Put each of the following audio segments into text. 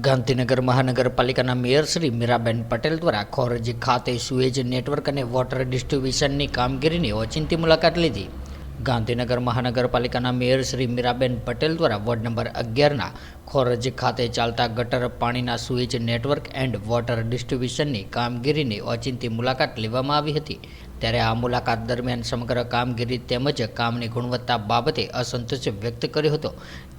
ગાંધીનગર મહાનગરપાલિકાના મેયર શ્રી મીરાબેન પટેલ દ્વારા ખોરજી ખાતે સુએજ નેટવર્ક અને વોટર ડિસ્ટ્રીબ્યુશનની કામગીરીની ઓચિંતી મુલાકાત લીધી. ગાંધીનગર મહાનગરપાલિકાના મેયર શ્રી મીરાબેન પટેલ દ્વારા વોર્ડ નંબર 11ના ખોરજી ખાતે ચાલતા ગટર પાણીના સુએજ નેટવર્ક એન્ડ વોટર ડિસ્ટ્રીબ્યુશનની કામગીરીની ઓચિંતી મુલાકાત લેવામાં આવી હતી. ત્યારે આ મુલાકાત દરમિયાન સમગ્ર કામગીરી તેમજ કામની ગુણવત્તા બાબતે અસંતોષ વ્યક્ત કર્યો હતો.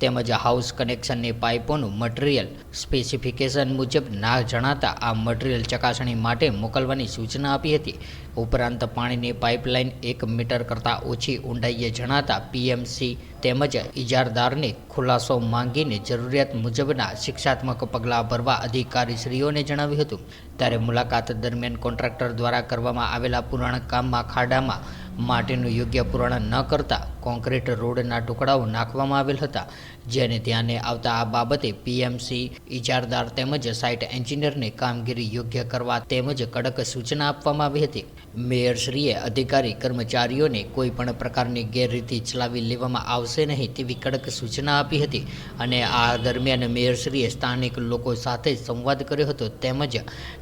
તેમજ હાઉસ કનેક્શનની પાઇપોનું મટીરીયલ સ્પેસિફિકેશન મુજબ ના જણાતા આ મટીરીયલ ચકાસણી માટે મોકલવાની સૂચના આપી હતી. ઉપરાંત પાણીની પાઇપલાઇન 1 મીટર કરતાં ઓછી ઊંડાઈએ જણાતા પીએમસી તેમજ ઇજારદારને ખુલાસો માંગીને જરૂરિયાત મુજબના શિક્ષાત્મક પગલાં ભરવા અધિકારીશ્રીઓને જણાવ્યું હતું. ત્યારે મુલાકાત દરમિયાન કોન્ટ્રાક્ટર દ્વારા કરવામાં આવેલા પુરાણ કામમાં ખાડામાં માટીનું યોગ્ય પૂરણ ન કરતા કોન્ક્રીટ રોડના ટુકડાઓ નાખવામાં આવેલ હતા. જેને ધ્યાને આવતા આ બાબતે પીએમસી ઇજારદાર તેમજ સાઇટ એન્જિનિયરને કામગીરી યોગ્ય કરવા તેમજ કડક સૂચના આપવામાં આવી હતી. મેયરશ્રીએ અધિકારી કર્મચારીઓને કોઈ પણ પ્રકારની ગેરરીતિ ચલાવી લેવામાં આવશે નહીં તેવી કડક સૂચના આપી હતી. અને આ દરમિયાન મેયરશ્રીએ સ્થાનિક લોકો સાથે સંવાદ કર્યો હતો તેમજ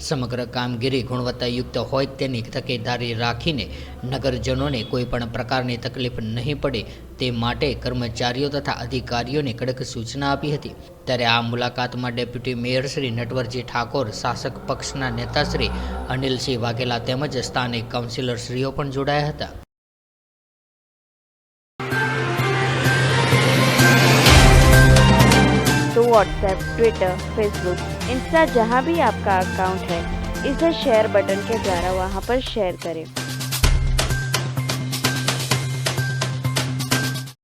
સમગ્ર કામગીરી ગુણવત્તાયુક્ત હોય તેની તકેદારી રાખીને નગરજનોને કોઈ પણ પ્રકારની તકલીફ નહીં પડે તે માટે કર્મચારીઓ તથા અધિકારીઓને કડક સૂચના આપી હતી. ત્યારે આ મુલાકાતમાં ડેપ્યુટી મેયર શ્રી નટવરજી ઠાકોર, શાસક પક્ષના નેતા શ્રી અનિલસિંહ વાઘેલા તેમજ સ્થાનિક કાઉન્સિલરશ્રીઓ પણ જોડાયા હતા. तो व्हाट्सएप, ट्विटर, फेसबुक, इंस्टा जहाँ भी आपका अकाउंट है, इसे शेयर बटन के द्वारा वहाँ पर शेयर करें.